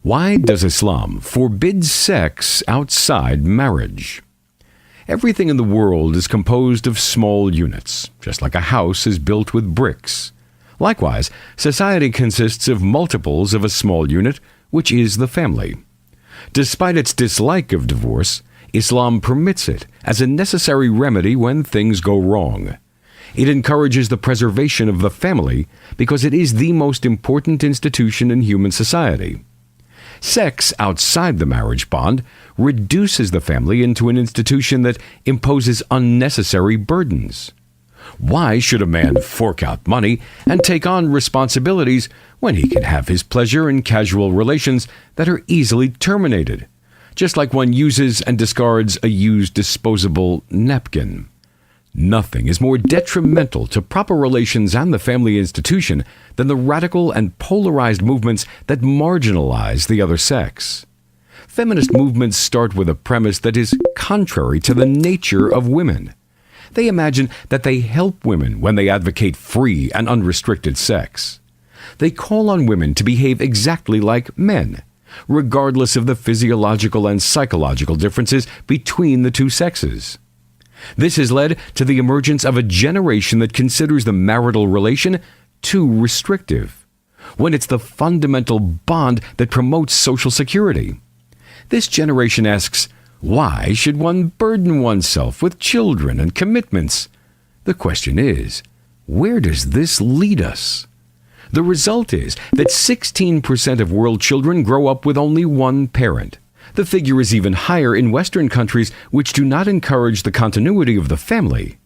Why does Islam forbid sex outside marriage? Everything in the world is composed of small units, just like a house is built with bricks. Likewise, society consists of multiples of a small unit, which is the family. Despite its dislike of divorce, Islam permits it as a necessary remedy when things go wrong. It encourages the preservation of the family because it is the most important institution in human society. Sex outside the marriage bond reduces the family into an institution that imposes unnecessary burdens. Why should a man fork out money and take on responsibilities when he can have his pleasure in casual relations that are easily terminated, just like one uses and discards a used disposable napkin? Nothing is more detrimental to proper relations and the family institution than the radical and polarized movements that marginalize the other sex. Feminist movements start with a premise that is contrary to the nature of women. They imagine that they help women when they advocate free and unrestricted sex. They call on women to behave exactly like men, regardless of the physiological and psychological differences between the two sexes. This has led to the emergence of a generation that considers the marital relation too restrictive, when it's the fundamental bond that promotes social security. This generation asks, why should one burden oneself with children and commitments? The question is, where does this lead us? The result is that 16% of world children grow up with only one parent. The figure is even higher in Western countries which do not encourage the continuity of the family.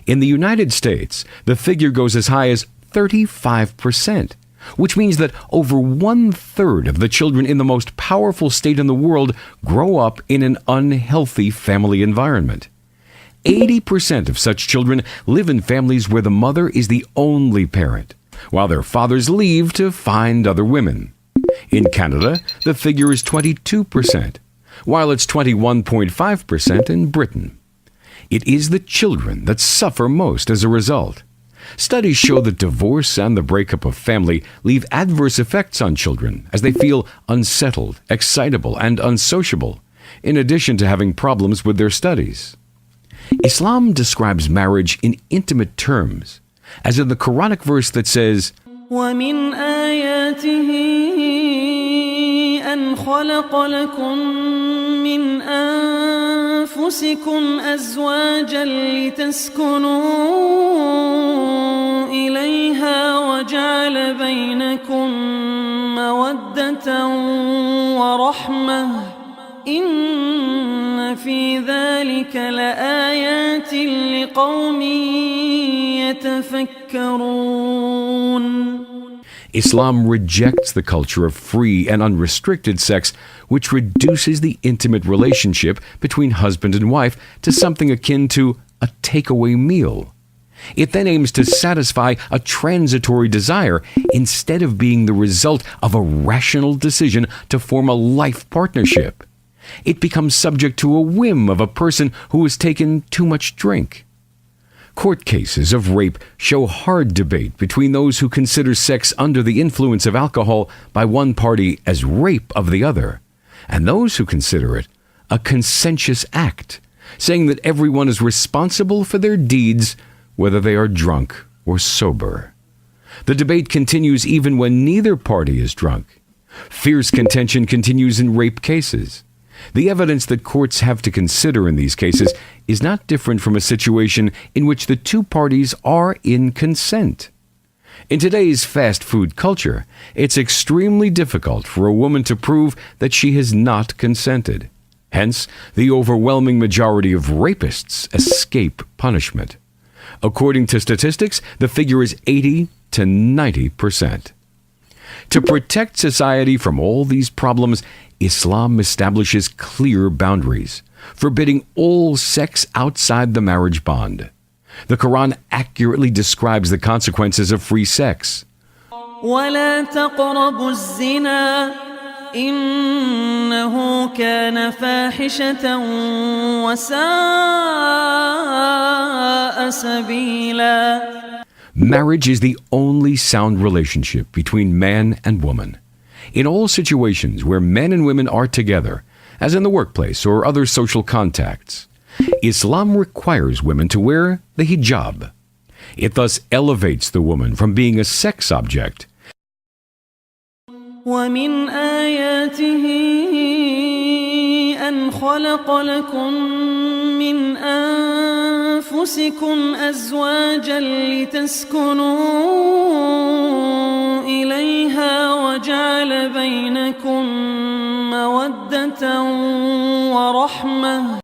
In the United States, the figure goes as high as 35%, which means that over 1/3 of the children in the most powerful state in the world grow up in an unhealthy family environment. 80% of such children live in families where the mother is the only parent, while their fathers leave to find other women. In Canada, the figure is 22%, while it's 21.5% in Britain. It is the children that suffer most as a result. Studies show that divorce and the breakup of family leave adverse effects on children as they feel unsettled, excitable, and unsociable, in addition to having problems with their studies. Islam describes marriage in intimate terms, as in the Quranic verse that says, وَمِنْ آيَاتِهِ أَنْ خَلَقَ لَكُم مِّنْ أَنفُسِكُمْ أَزْوَاجًا لِتَسْكُنُوا إِلَيْهَا وَجَعَلَ بَيْنَكُم مَّوَدَّةً وَرَحْمَةً إِنَّ فِي ذَلِكَ لَآيَاتٍ لِقَوْمٍ يَتَفَكَّرُونَ. Islam rejects the culture of free and unrestricted sex, which reduces the intimate relationship between husband and wife to something akin to a takeaway meal. It then aims to satisfy a transitory desire instead of being the result of a rational decision to form a life partnership. It becomes subject to a whim of a person who has taken too much drink. Court cases of rape show hard debate between those who consider sex under the influence of alcohol by one party as rape of the other, and those who consider it a conscientious act, saying that everyone is responsible for their deeds, whether they are drunk or sober. The debate continues even when neither party is drunk. Fierce contention continues in rape cases. The evidence that courts have to consider in these cases is not different from a situation in which the two parties are in consent. In today's fast food culture, it's extremely difficult for a woman to prove that she has not consented. Hence, the overwhelming majority of rapists escape punishment. According to statistics, the figure is 80 to 90%. To protect society from all these problems, Islam establishes clear boundaries, forbidding all sex outside the marriage bond. The Quran accurately describes the consequences of free sex. وَلَا تَقْرَبُوا الزِّنَا إِنَّهُ كَانَ فَاحِشَةً وَسَاءَ سَبِيلًا. Marriage is the only sound relationship between man and woman. In all situations where men and women are together, as in the workplace or other social contacts, Islam requires women to wear the hijab. It thus elevates the woman from being a sex object. ومن آياته أن خلق لكم من أنفسكم أزواجا لتسكنوا إليها وجعل بينكم مودة ورحمة